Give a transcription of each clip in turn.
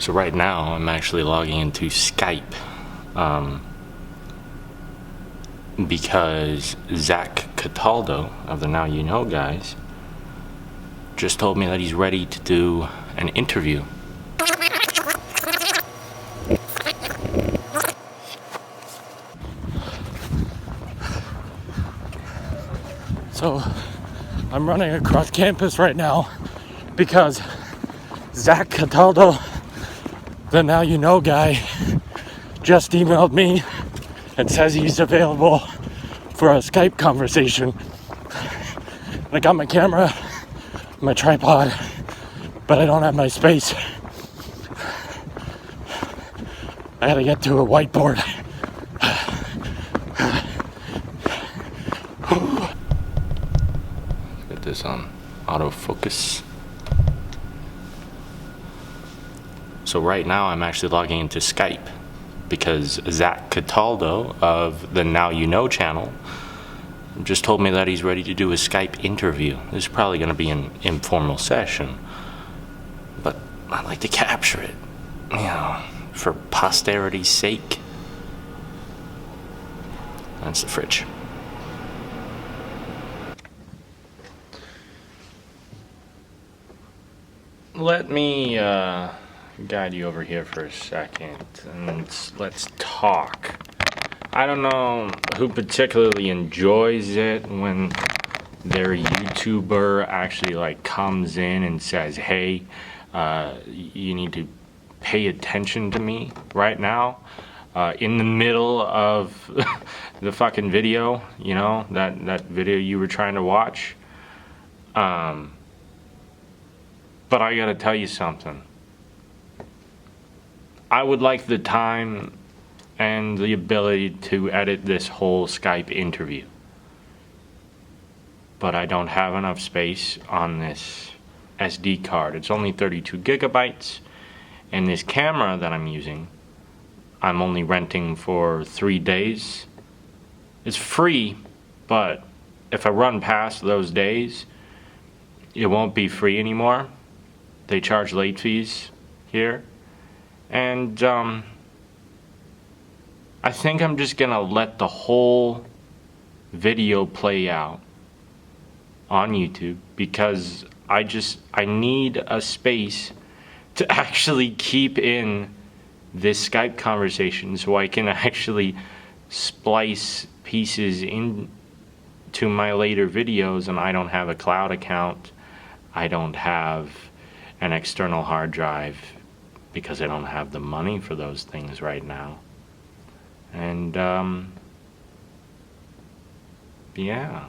So right now I'm actually logging into Skype because Zach Cataldo of the Now You Know guys just told me that he's ready to do an interview. So I'm running across campus right now because Zach Cataldo, the Now You Know guy, just emailed me and says he's available for a Skype conversation. I got my camera, my tripod, but I don't have my space. I gotta get to a whiteboard. Get this on autofocus. So right now I'm actually logging into Skype because Zach Cataldo of the Now You Know channel just told me that he's ready to do a Skype interview. This is probably going to be an informal session, but I'd like to capture it, you know, for posterity's sake. That's the fridge. Let me guide you over here for a second and let's talk. I don't know who particularly enjoys it when their YouTuber actually like comes in and says, hey, you need to pay attention to me right now in the middle of the fucking video, you know, that video you were trying to watch. But I gotta tell you something. I would like the time and the ability to edit this whole Skype interview, but I don't have enough space on this SD card. It's only 32 gigabytes, and this camera that I'm using, I'm only renting for 3 days. It's free, but if I run past those days, it won't be free anymore. They charge late fees here, and I think I'm just gonna let the whole video play out on YouTube because I need a space to actually keep in this Skype conversation so I can actually splice pieces into my later videos, and I don't have a cloud account. I don't have an external hard drive because I don't have the money for those things right now. And yeah.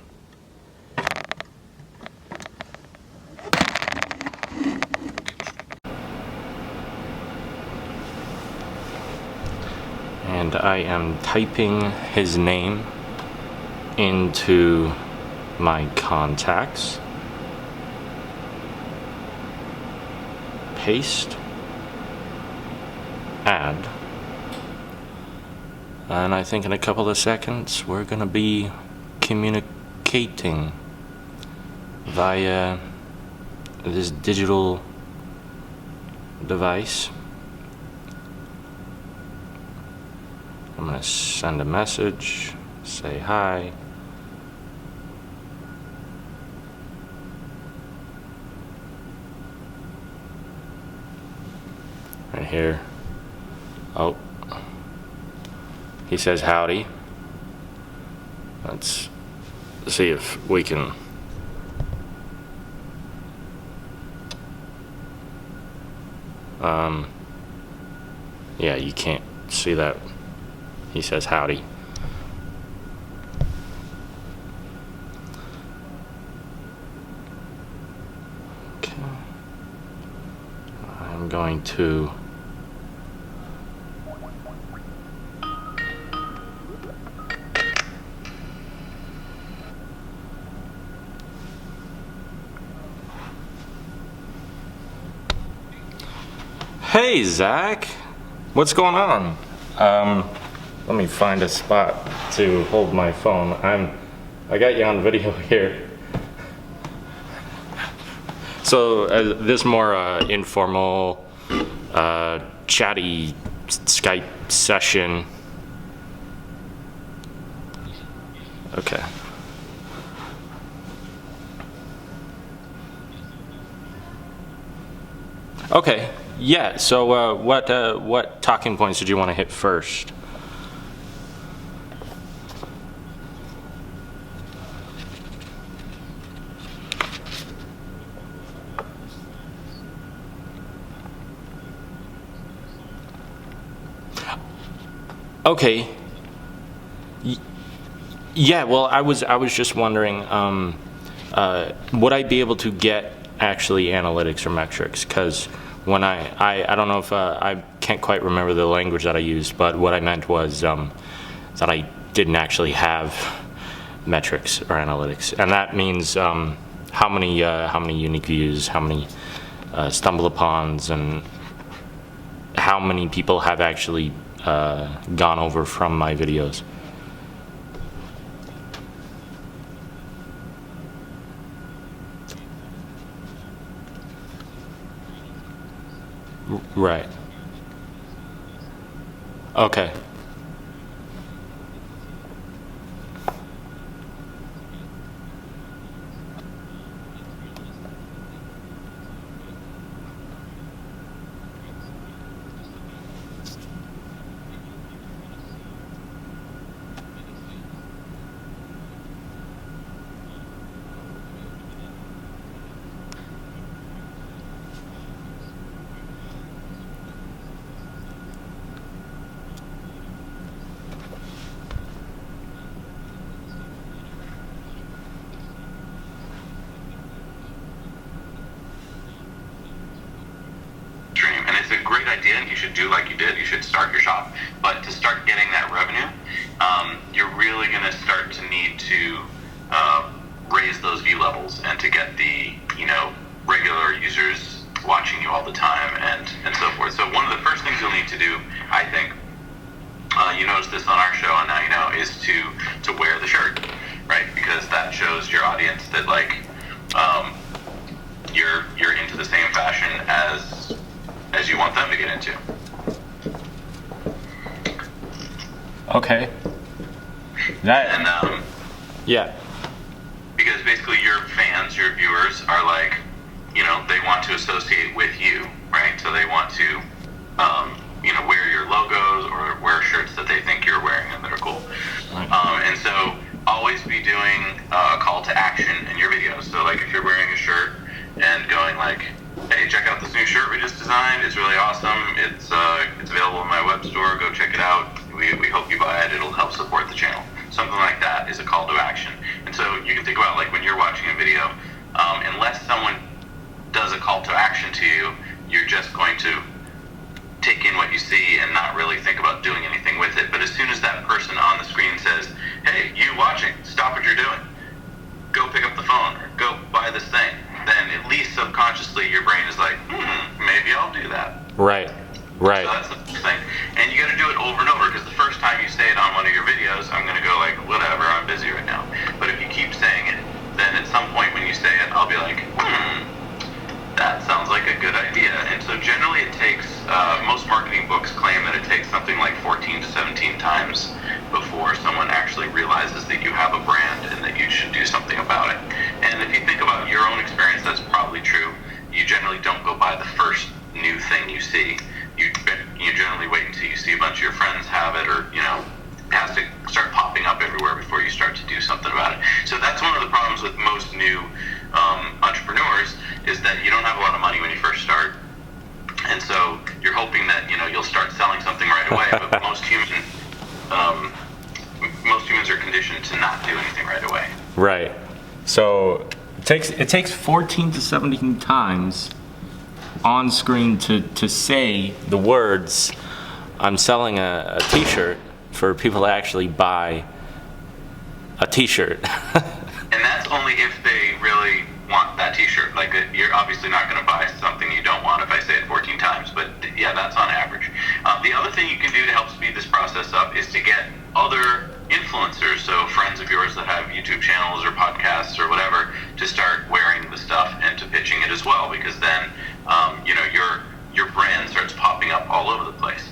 And I am typing his name into my contacts. Paste. Add. And I think in a couple of seconds we're gonna be communicating via this digital device. I'm gonna send a message, say hi. Right here. Oh. He says howdy. Let's see if we can yeah, you can't see that. He says howdy. Okay. I'm going to Hey Zach, what's going on? Let me find a spot to hold my phone. I got you on video here. So this more informal chatty Skype session. Okay. Okay. Yeah. So, what talking points did you want to hit first? Okay. Yeah. Well, I was just wondering, would I be able to get actually analytics or metrics? Because when I don't know if I can't quite remember the language that I used, but what I meant was that I didn't actually have metrics or analytics, and that means how many unique views, how many stumble upons, and how many people have actually gone over from my videos. Right. Okay. Idea, and you should do like you did. You should start your shop, but to start getting that revenue, you're really going to start to need to raise those view levels and to get the regular users watching you all the time and so forth. So one of the first things you'll need to do, I think, you noticed this on our show, and now you know, is to wear the shirt, right? Because that shows your audience that you're into the same fashion as you want them to get into. Okay. Yeah. Because basically your fans, your viewers are they want to associate with you, right? So they want to, wear your logos or wear shirts that they think you're wearing and that are cool. Right. And so always be doing a call to action in your videos. So if you're wearing a shirt and going hey, check out this new shirt we just designed. It's really awesome. It's available in my web store. Go check it out. We hope you buy it. It'll help support the channel. Something like that is a call to action. And so you can think about when you're watching a video, unless someone does a call to action to you, you're just going to take in what you see and not really think about doing anything with it. But as soon as that person on the screen says, hey, you watching, stop what you're doing. Go pick up the phone or go buy this thing. Then at least subconsciously your brain is maybe I'll do that. Right. Right. So that's the thing. And you got to do it over and over, because the first time you say it on one of your videos, I'm going to go whatever, I'm busy right now. But if you keep saying it, then at some point when you say it, I'll be that sounds like a good idea. And so generally it takes, most marketing books claim that it takes something like 14 to 17 times before someone actually realizes that you have a brand and that you should do something about it. And if you think about your own experience, that's probably true. You generally don't go buy the first new thing you see. You generally wait until you see a bunch of your friends have it, or it has to start popping up everywhere before you start to do something about it. So that's one of the problems with most new entrepreneurs, is that you don't have a lot of money when you first start, and so you're hoping that you'll start selling something right away. But most humans are conditioned to not do anything right away. Right. So it takes 14 to 17 times on screen to say the words, I'm selling a t-shirt, for people to actually buy a t-shirt. And that's only if they really want that t-shirt. You're obviously not going to buy something you don't want if I say it 14 times, but yeah, that's on average. The other thing you can do to help speed this process up is to get other influencers, so friends of yours that have YouTube channels or podcasts or whatever, to start wearing the stuff and to pitching it as well, because then your brand starts popping up all over the place.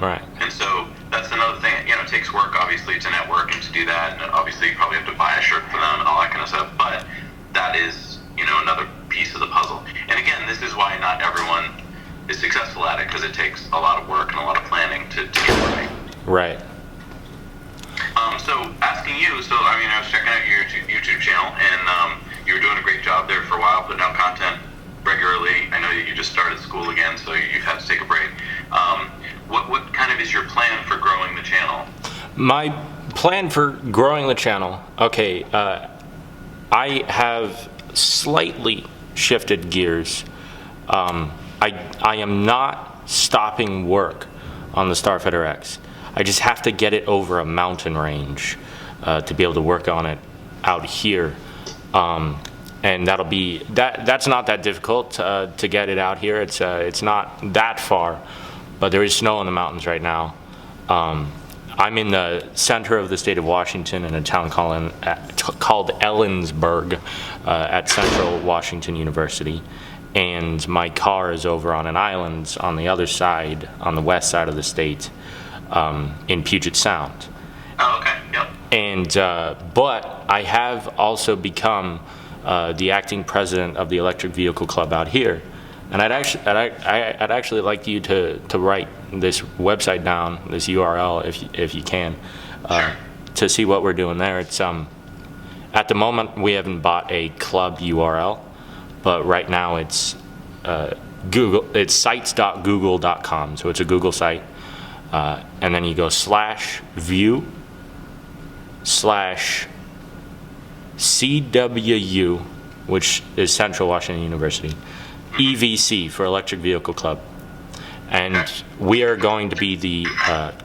Right. And so that's another thing. It takes work, obviously, to network and to do that. And obviously, you probably have to buy a shirt for them and all that kind of stuff. But that is, another piece of the puzzle. And again, this is why not everyone is successful at it, because it takes a lot of work and a lot of planning to get it right. Right. So asking you, I was checking out your YouTube channel, and you were doing a great job there for a while, putting out content regularly. I know that you just started school again, so you've had to take a break. What kind of is your plan for growing the channel? My plan for growing the channel, okay, I have slightly shifted gears. I am not stopping work on the Starfighter X. I just have to get it over a mountain range to be able to work on it out here. And that'll be, that's not that difficult to get it out here. It's not that far, but there is snow in the mountains right now. I'm in the center of the state of Washington in a town called Ellensburg at Central Washington University. And my car is over on an island on the other side, on the west side of the state, in Puget Sound. Oh, okay, yep. And, but I have also become the acting president of the Electric Vehicle Club out here. And I'd actually like you to write this website down, this URL, if you can, to see what we're doing there. It's at the moment we haven't bought a club URL, but right now it's Google. It's sites.google.com, so it's a Google site, and then you go /view/CWU, which is Central Washington University. EVC for Electric Vehicle Club, and we are going to be the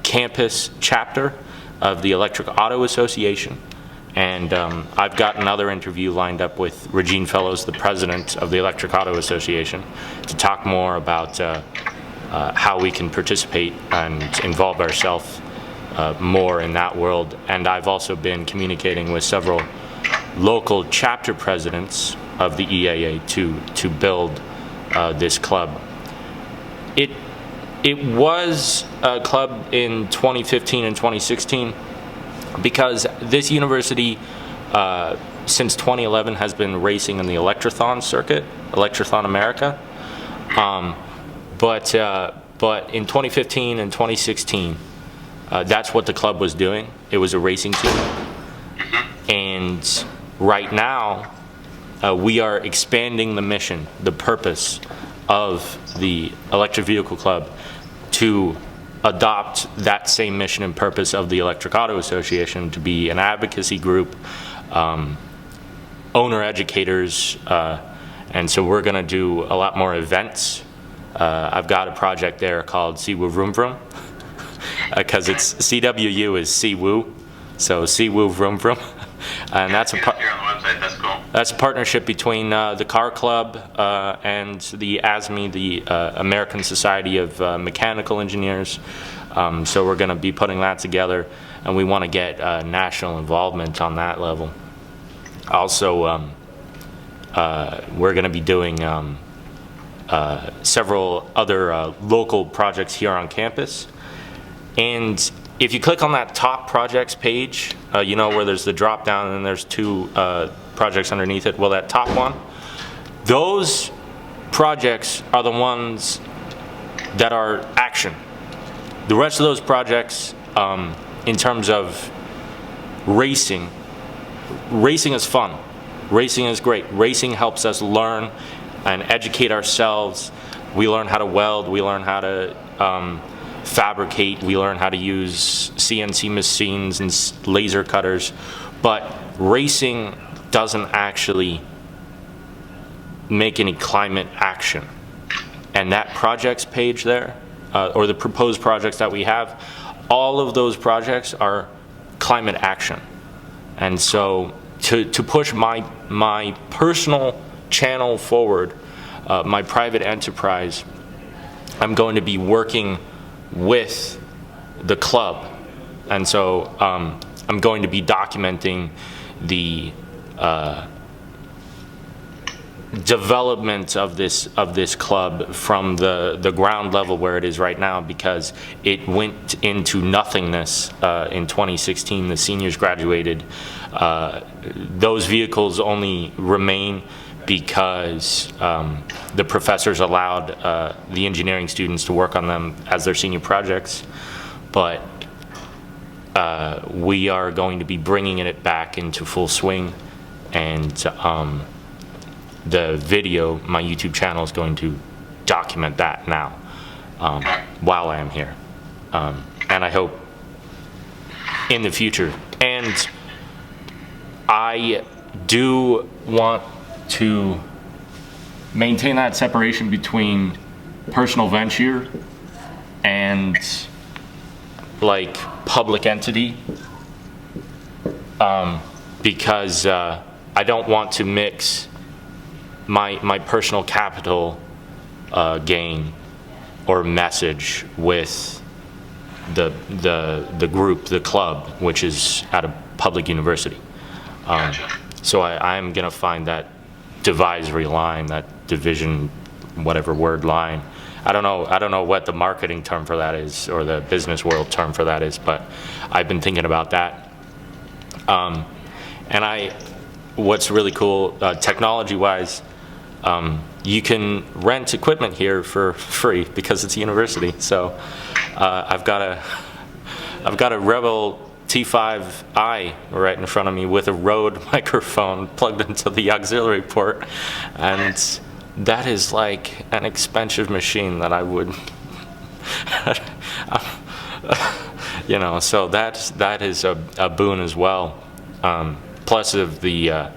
campus chapter of the Electric Auto Association. And I've got another interview lined up with Regine Fellows, the president of the Electric Auto Association, to talk more about how we can participate and involve ourselves more in that world. And I've also been communicating with several local chapter presidents of the EAA to build this club. It was a club in 2015 and 2016 because this university since 2011 has been racing in the Electrothon circuit, Electrothon America. But in 2015 and 2016, that's what the club was doing. It was a racing team. And right now, we are expanding the mission, the purpose of the Electric Vehicle Club to adopt that same mission and purpose of the Electric Auto Association, to be an advocacy group, owner educators, and so we're going to do a lot more events. I've got a project there called Siwoo Vroom Vroom, because it's CWU is Siwoo, so Siwoo Vroom Vroom. And that's a here on the website. That's cool. That's a partnership between the Car Club and the ASME, the American Society of Mechanical Engineers. So we're going to be putting that together, and we want to get national involvement on that level. Also, we're going to be doing several other local projects here on campus. And if you click on that top projects page, where there's the drop down and then there's two projects underneath it, well, that top one, those projects are the ones that are action. The rest of those projects, in terms of racing is fun. Racing is great. Racing helps us learn and educate ourselves. We learn how to weld, we learn how to fabricate, we learn how to use CNC machines and laser cutters, but racing doesn't actually make any climate action. And that projects page there, or the proposed projects that we have, all of those projects are climate action. And so to push my personal channel forward, my private enterprise, I'm going to be working with the club, and so I'm going to be documenting the development of this club from the ground level where it is right now, because it went into nothingness in 2016. The seniors graduated. Those vehicles only remain because the professors allowed the engineering students to work on them as their senior projects. But we are going to be bringing it back into full swing, and the video, my YouTube channel, is going to document that now while I am here. And I hope in the future. And I do want to maintain that separation between personal venture and like public entity, because I don't want to mix my personal capital gain or message with the group, the club, which is at a public university. Gotcha. So I'm gonna find that divisory line, that division, whatever word line. I don't know what the marketing term for that is, or the business world term for that is, but I've been thinking about that. And what's really cool, technology-wise, you can rent equipment here for free because it's a university. So I've got a Rebel T5i right in front of me with a Rode microphone plugged into the auxiliary port, and that is like an expensive machine that I would, so that is a boon as well. Plus of the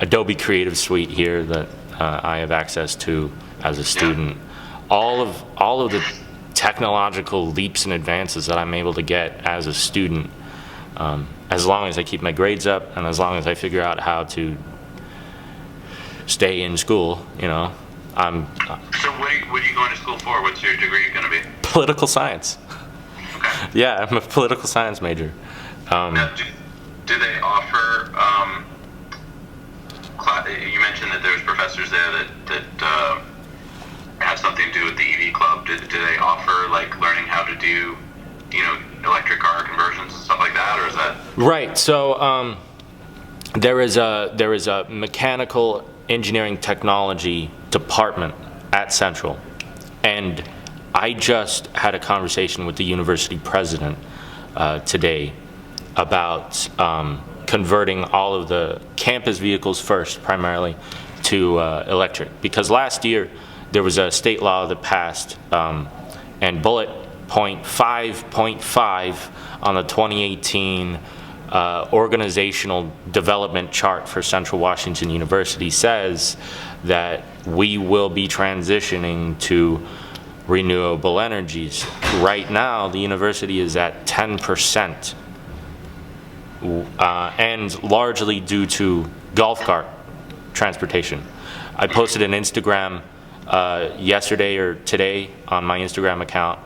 Adobe Creative Suite here that I have access to as a student. All of the technological leaps and advances that I'm able to get as a student, as long as I keep my grades up and as long as I figure out how to stay in school, I'm... So what are you going to school for? What's your degree going to be? Political science. Okay. Yeah, I'm a political science major. Now, do they offer, you mentioned that there's professors there that have something to do with the EV club. Do they offer like learning how to do, electric car conversions and stuff like that, or is that? Right. So there is a mechanical engineering technology department at Central, and I just had a conversation with the university president today about converting all of the campus vehicles first, primarily, to electric. Because last year there was a state law that passed, and bullet point 5.5 on the 2018 organizational development chart for Central Washington University says that we will be transitioning to renewable energies. Right now, the university is at 10%, and largely due to golf cart transportation. I posted an Instagram yesterday or today on my Instagram account,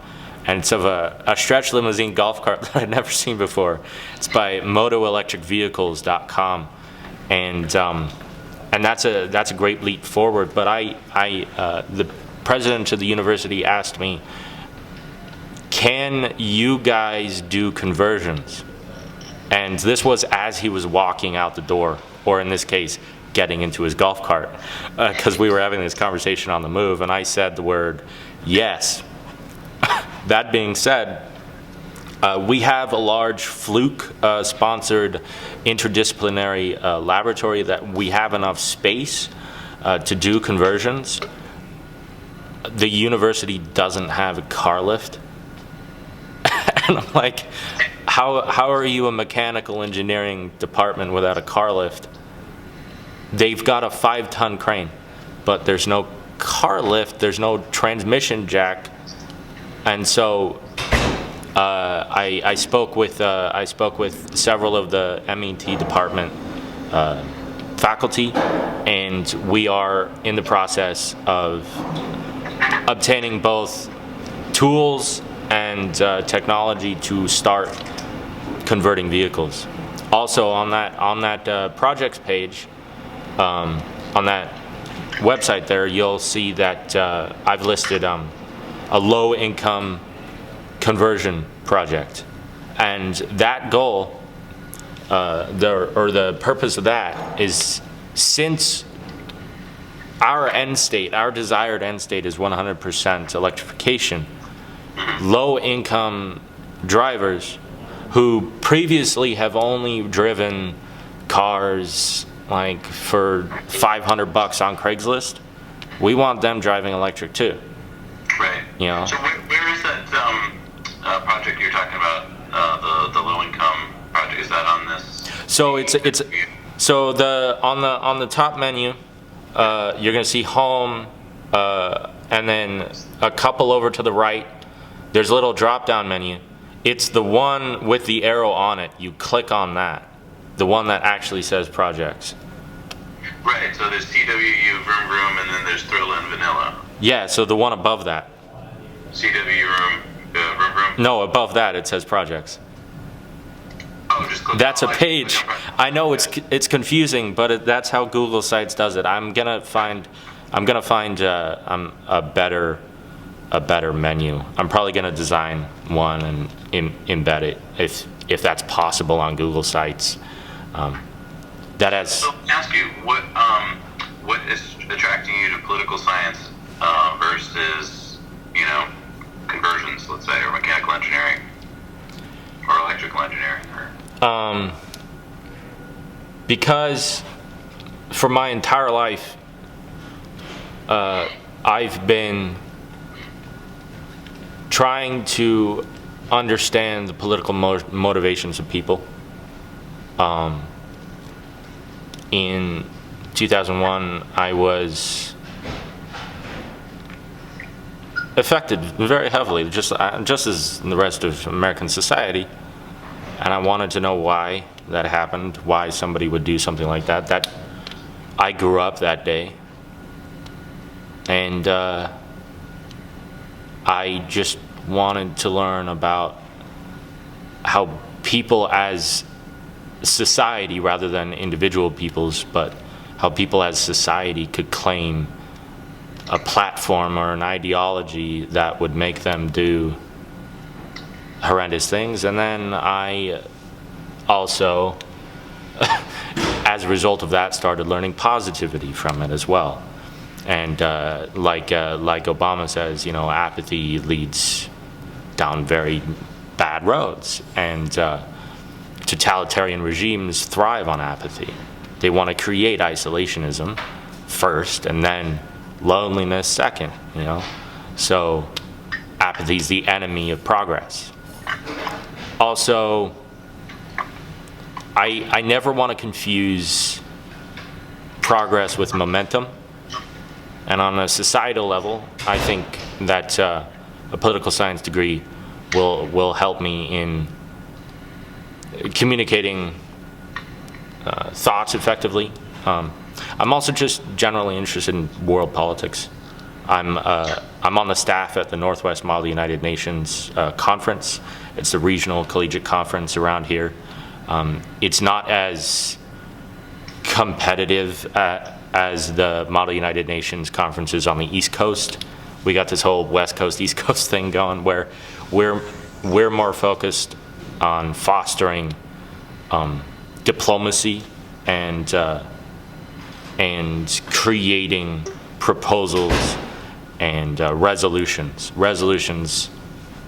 and it's of a stretch limousine golf cart that I'd never seen before. It's by motoelectricvehicles.com, and that's a great leap forward. But the president of the university asked me, can you guys do conversions? And this was as he was walking out the door, or in this case, getting into his golf cart, because we were having this conversation on the move, and I said the word yes. That being said, we have a large Fluke-sponsored interdisciplinary laboratory that we have enough space to do conversions. The university doesn't have a car lift. And I'm like, how are you a mechanical engineering department without a car lift? They've got a 5-ton crane, but there's no car lift, there's no transmission jack. And so I spoke with several of the MET department faculty, and we are in the process of obtaining both tools and technology to start converting vehicles. Also on that projects page, on that website there, you'll see that I've listed a low-income conversion project, and that goal, the purpose of that is, since our end state, our desired end state is 100% electrification, low-income drivers who previously have only driven cars like for $500 on Craigslist, we want them driving electric too. Right. You know. So where is that project you're talking about? The low income project, is that on this? So so on the top menu, you're gonna see home, and then a couple over to the right, there's a little drop down menu. It's the one with the arrow on it. You click on that, the one that actually says projects. Right, so there's CWU, Vroom Vroom, and then there's Thrill and Vanilla. Yeah, so the one above that. CWU, Vroom Vroom? No, above that it says projects. Oh, just click That's a on page. I know it's confusing, but that's how Google Sites does it. I'm gonna find a better menu. I'm probably gonna design one and embed it if that's possible on Google Sites. That has. So let me ask you, what is attracting you to political science versus, conversions, let's say, or mechanical engineering, or electrical engineering? Because for my entire life, I've been trying to understand the political motivations of people. In 2001, I was affected very heavily, just as the rest of American society, and I wanted to know why that happened, why somebody would do something like that. That I grew up that day, and I just wanted to learn about how people as society, rather than individual peoples, but how people as society could claim a platform or an ideology that would make them do horrendous things. And then I also, as a result of that, started learning positivity from it as well. And like Obama says, apathy leads down very bad roads, and totalitarian regimes thrive on apathy. They want to create isolationism first, and then loneliness second. So apathy is the enemy of progress. Also, I never want to confuse progress with momentum. And on a societal level, I think that a political science degree will help me in communicating thoughts effectively. I'm also just generally interested in world politics. I'm on the staff at the Northwest Model United Nations conference. It's a regional collegiate conference around here. It's not as competitive as the Model United Nations conferences on the East Coast. We got this whole West Coast, East Coast thing going where we're more focused on fostering diplomacy and creating proposals and resolutions. Resolutions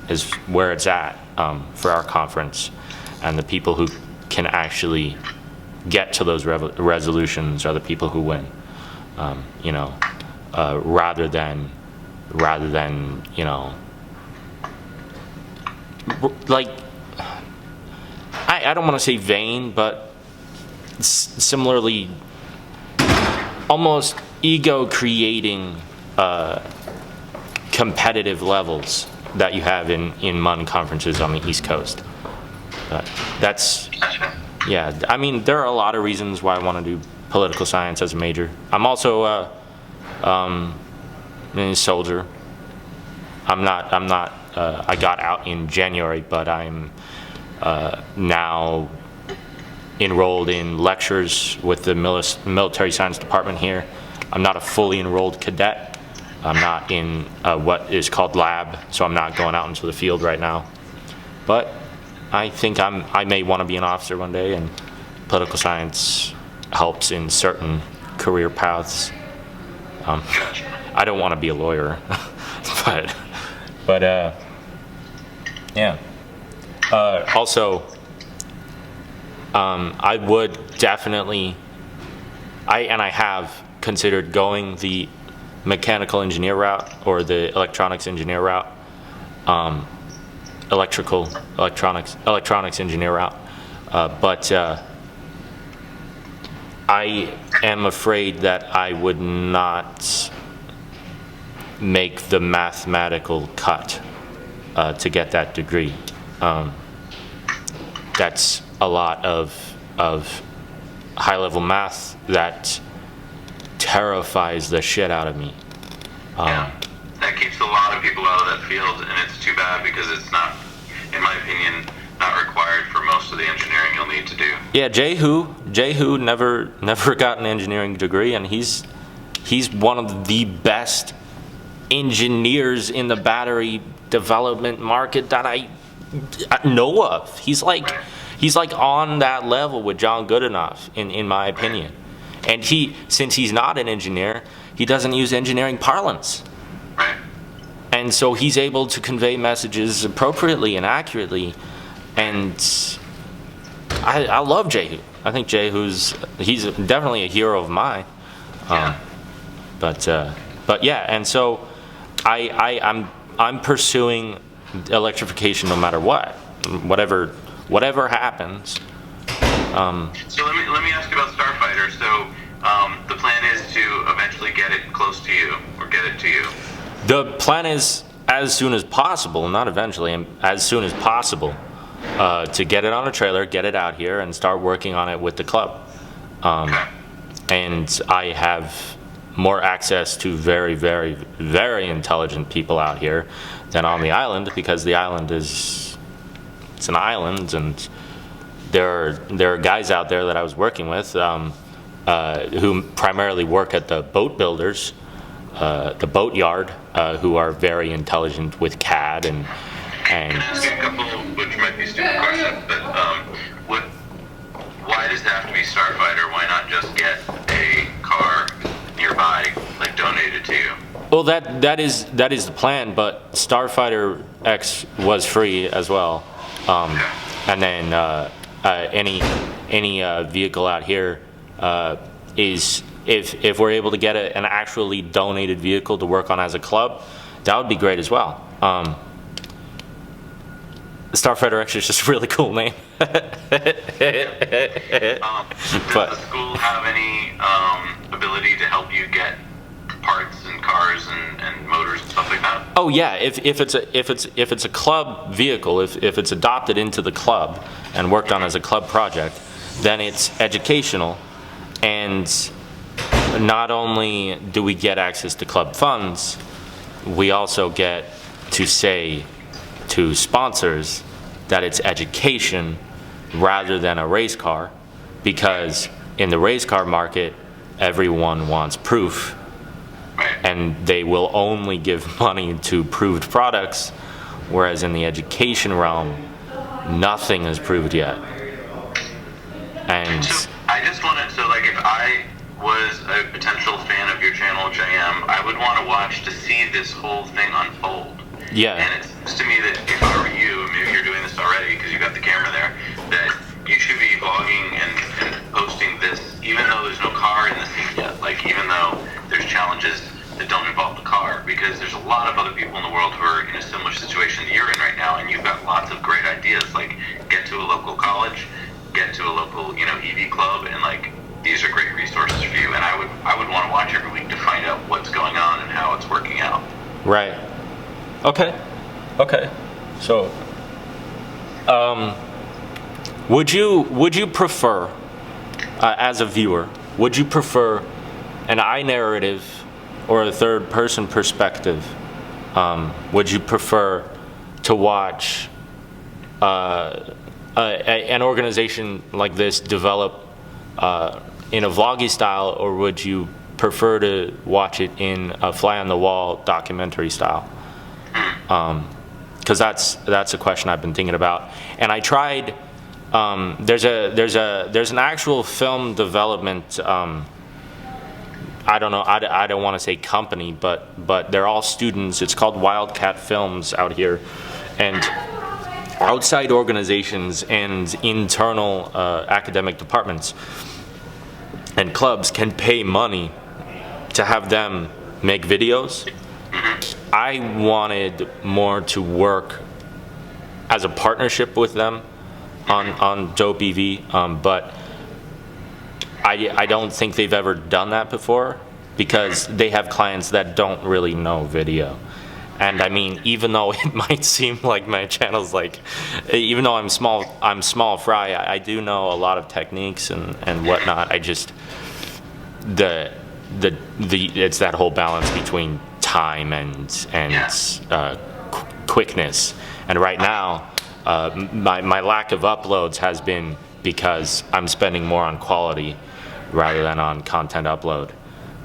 is where it's at for our conference, and the people who can actually get to those resolutions are the people who win. Rather than like, I don't want to say vain, but similarly, almost ego-creating competitive levels that you have in MUN conferences on the East Coast. That's, yeah, I mean, there are a lot of reasons why I want to do political science as a major. I'm also a soldier. I got out in January, but I'm now enrolled in lectures with the military science department here, I'm not a fully enrolled cadet. I'm not in what is called lab, so I'm not going out into the field right now. But I think I may want to be an officer one day, and political science helps in certain career paths. I don't want to be a lawyer, but yeah. Also, I would definitely, I have considered going the mechanical engineer route or the electronics engineer route, electronics engineer route, but I am afraid that I would not make the mathematical cut to get that degree. That's a lot of high-level math that terrifies the shit out of me. Yeah, that keeps a lot of people out of that field, and it's too bad because it's not, in my opinion, not required for most of the engineering you'll need to do. Yeah, Jehu never got an engineering degree, and he's one of the best engineers in the battery development market that I know of. He's like on that level with John Goodenough, in my opinion. And since he's not an engineer, he doesn't use engineering parlance. Right. And so he's able to convey messages appropriately and accurately. And I love Jehu. I think he's definitely a hero of mine. Yeah. But yeah, and so I'm pursuing electrification no matter what, whatever happens. So let me ask you about Starfighter. So the plan is to eventually get it close to you, or get it to you. The plan is as soon as possible, not eventually, as soon as possible, to get it on a trailer, get it out here, and start working on it with the club. Okay. And I have more access to very, very, very intelligent people out here than on the island, because the island it's an island, and there are guys out there that I was working with who primarily work at the boat builders, the boat yard, who are very intelligent with CAD and. Can I ask you a couple, which might be stupid questions, but why does it have to be Starfighter? Why not just get a car nearby, like donated to you? Well, that is the plan, but Starfighter X was free as well, and then any vehicle out here is, if we're able to get an actually donated vehicle to work on as a club, that would be great as well. Starfighter X is just a really cool name. Does the school have any ability to help you get parts and cars and motors and stuff like that? Oh yeah, if it's a club vehicle, if it's adopted into the club and worked on as a club project, then it's educational, and not only do we get access to club funds, we also get to say to sponsors that it's education rather than a race car, because in the race car market, everyone wants proof, and they will only give money to proved products, whereas in the education realm, nothing is proved yet. And so I just wanted, so like if I was a potential fan of your channel, which I am, I would want to watch to see this whole thing unfold. yeah, And it seems to me that if I were you, maybe you're doing this already because you got the camera there, that you should be vlogging and posting this, even though there's no car in the scene yet. Like, even though there's challenges that don't involve the car, because there's a lot of other people in the world who are in a similar situation that you're in right now, and you've got lots of great ideas. Like, get to a local college, get to a local, EV club, and like, these are great resources for you. And I would want to watch every week to find out what's going on and how it's working out. right. Okay. So, would you prefer, as a viewer, would you prefer an I narrative or a third person perspective? Would you prefer to watch an organization like this develop in a vloggy style, or would you prefer to watch it in a fly-on-the-wall documentary style. Because that's a question I've been thinking about. And I tried. There's an actual film development. I don't know. I don't want to say company, but they're all students. It's called Wildcat Films out here, and outside organizations and internal academic departments and clubs can pay money to have them make videos. I wanted more to work as a partnership with them on Dope EV, but I don't think they've ever done that before because they have clients that don't really know video. And I mean, even though it might seem like my channel's like, even though I'm small fry, I do know a lot of techniques and whatnot. I just, it's that whole balance between time and quickness. And right now, my lack of uploads has been because I'm spending more on quality rather than on content upload.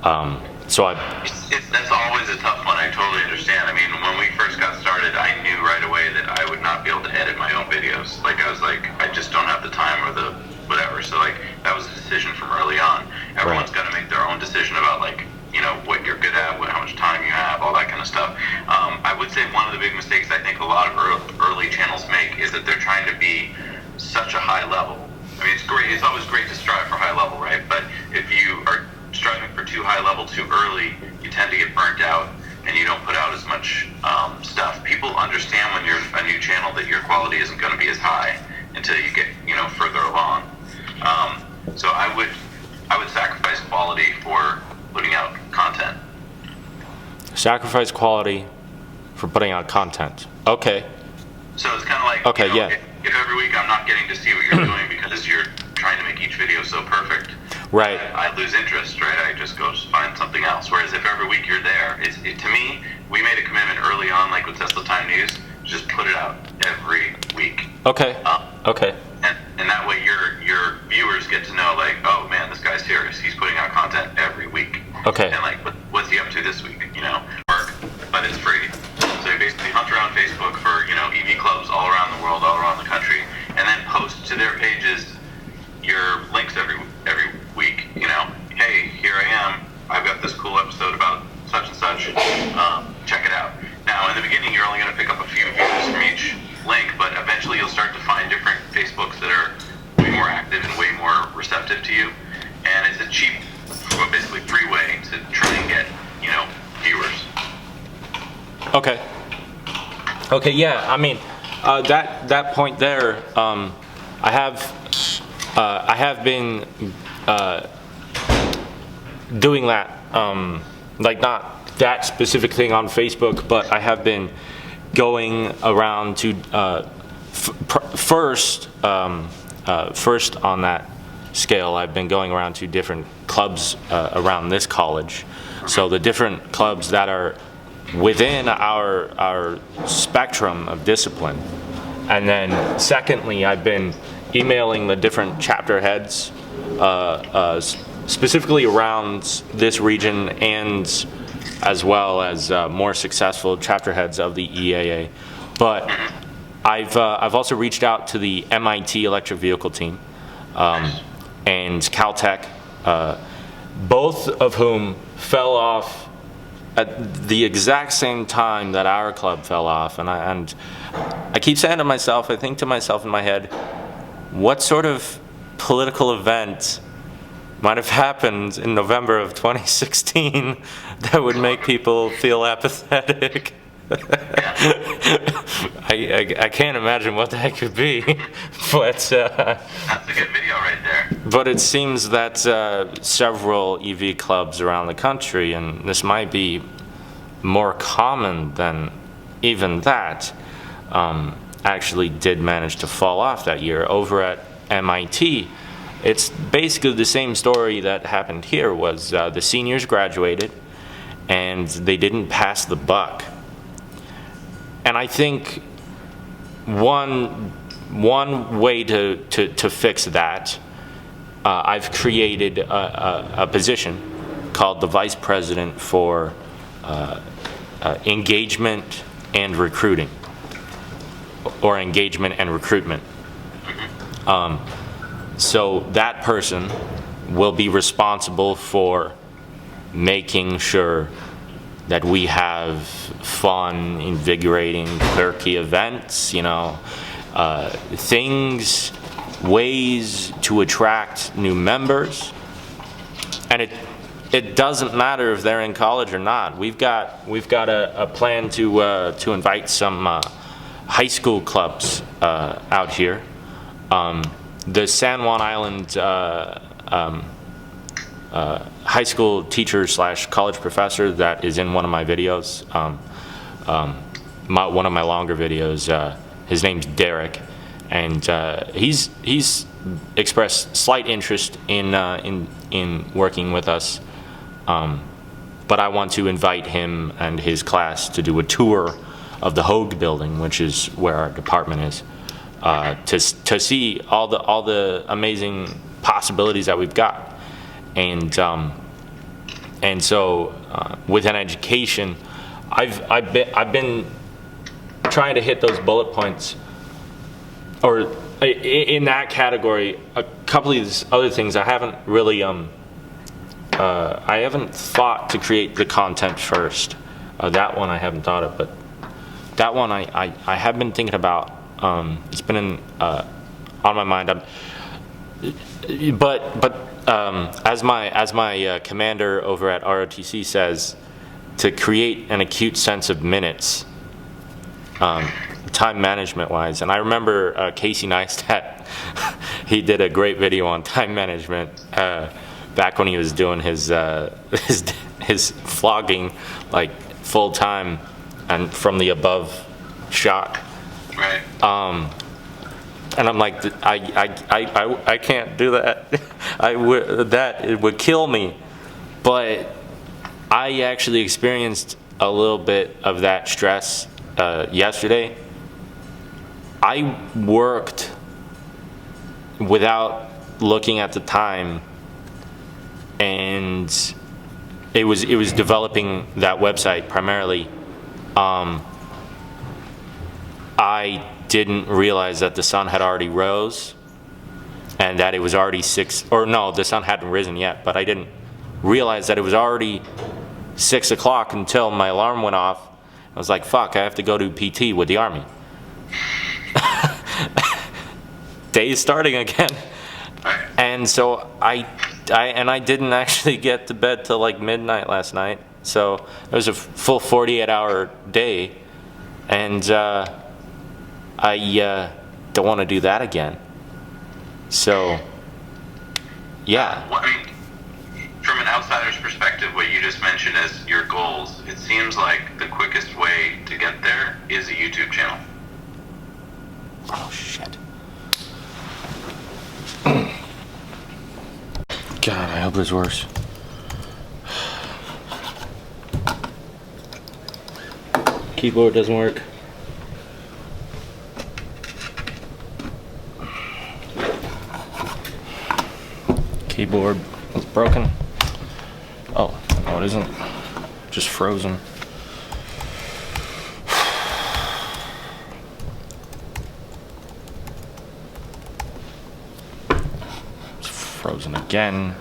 That's always a tough one. I totally understand. I mean, when we first got started, I knew right away that I would not be able to edit my own videos. Like, I was like, I just don't have the time or the whatever. So, like, that was a decision from early on. Everyone's got to make their own decision about, like, you know, what you're good at, how much time you have, all that kind of stuff. I would say one of the big mistakes I think a lot of early channels make is that they're trying to be such a high level. I mean, it's great. It's always great to strive for high level, right? But if you are striving for too high level too early, you tend to get burnt out and you don't put out as much stuff. People understand when you're a new channel that your quality isn't going to be as high until you get, you know, further along. So I would sacrifice quality for putting out content. Sacrifice quality for putting out content. Okay. So it's kind of like, okay, you know, yeah. If every week I'm not getting to see what you're doing because you're trying to make each video so perfect, right? I lose interest, right? I just go find something else. Whereas if every week you're there, to me, we made a commitment early on, like with Tesla Time News, just put it out every week. Okay. Okay. And that way your viewers get to know, like, oh man, this guy's serious. He's putting out content every week. Okay. And like, what's he up to this week? You know, work, but it's free. So you basically hunt around Facebook for, you know, EV clubs all around the world, all around the country, and then post to their pages your links every week. You know, hey, here I am. I've got this cool episode about such and such. Check it out. Now, in the beginning, you're only going to pick up a few views from each link, but eventually you'll start to find different Facebooks that are way more active and way more receptive to you. And it's a cheap, basically free way to try and get, you know, viewers. Okay. Okay. Yeah. I mean, that point there. I have been doing that. Like not that specific thing on Facebook, but I have been going around to first on that scale. I've been going around to different clubs around this college. So the different clubs that are within our spectrum of discipline. And then secondly, I've been emailing the different chapter heads specifically around this region and as well as more successful chapter heads of the EAA. But I've also reached out to the MIT electric vehicle team and Caltech, both of whom fell off at the exact same time that our club fell off. And I keep saying to myself, I think to myself in my head, what sort of political event might have happened in November of 2016 that would make people feel apathetic? I can't imagine what that could be, but that's a good video right there. But it seems that several EV clubs around the country, and this might be more common than even that, actually did manage to fall off that year. Over at MIT, it's basically the same story that happened here. Was the seniors graduated and they didn't pass the buck. And I think one way to fix that, I've created a position called the Vice President for Engagement and Recruiting, or Engagement and Recruitment. So that person will be responsible for making sure that we have fun, invigorating, quirky events, things, ways to attract new members. And it doesn't matter if they're in college or not. We've got a plan to invite some high school clubs out here. The San Juan Island high school teacher / college professor that is in one of my videos, one of my longer videos, his name's Derek, and he's expressed slight interest in working with us, but I want to invite him and his class to do a tour of the Hogue building, which is where our department is, to see all the amazing possibilities that we've got. And so within education, I've been trying to hit those bullet points, or in that category. A couple of these other things I haven't really I haven't thought to create the content first. That one I haven't thought of, but that one I have been thinking about. It's been on my mind. As my commander over at ROTC says, to create an acute sense of minutes, time management wise. And I remember Casey Neistat, he did a great video on time management back when he was doing his vlogging like full time and from the above shot. Right. And I'm like, I can't do that. It would kill me. But I actually experienced a little bit of that stress yesterday. I worked without looking at the time, and it was developing that website primarily. I didn't realize that the sun had already rose and that it was already the sun hadn't risen yet, but I didn't realize that it was already 6 o'clock until my alarm went off. I was like, fuck, I have to go to PT with the Army. Day is starting again. And so I didn't actually get to bed till like midnight last night. So it was a full 48-hour day, and I don't want to do that again. So, yeah. Well, I mean, from an outsider's perspective, what you just mentioned as your goals, it seems like the quickest way to get there is a YouTube channel. Oh, shit. God, I hope it's worse. Keyboard doesn't work. Keyboard is broken. Oh, no it isn't. Just frozen. It's frozen again.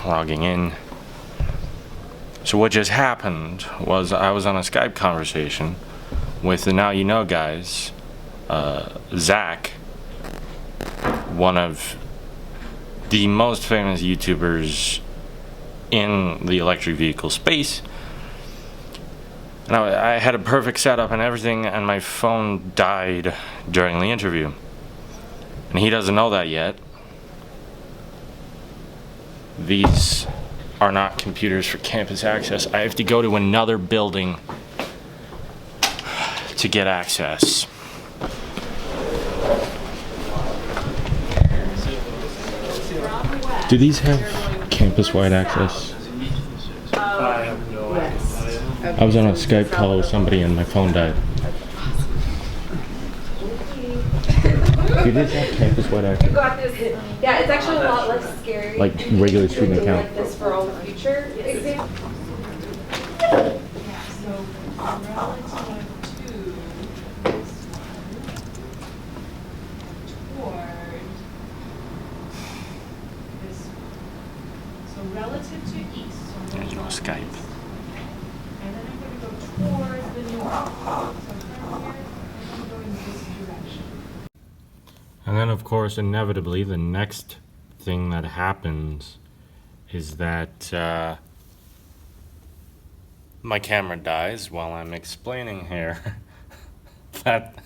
Logging in. So what just happened was I was on a Skype conversation with the Now You Know guys, Zach, one of the most famous YouTubers in the electric vehicle space. And I had a perfect setup and everything, and my phone died during the interview. And he doesn't know that yet. These are not computers for campus access. I have to go to another building to get access. Do these have campus-wide access? I have no idea. I was on a Skype call with somebody and my phone died. You just have campus wide access. You got this. Yeah, it's actually a lot less scary. Like regular student account. Like this for all the future exams. Yeah, so relative to this one, toward this, so relative to east. So There's no Skype. And then I'm going to go towards the north. So from here, I'm going this direction. And then, of course, inevitably, the next thing that happens is that my camera dies while I'm explaining here that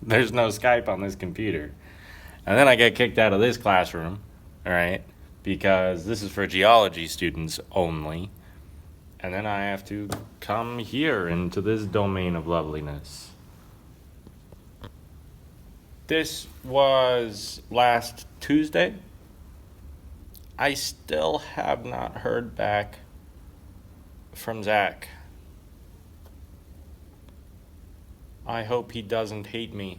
there's no Skype on this computer. And then I get kicked out of this classroom, all right, because this is for geology students only. And then I have to come here into this domain of loveliness. This was last Tuesday. I still have not heard back from Zach. I hope he doesn't hate me.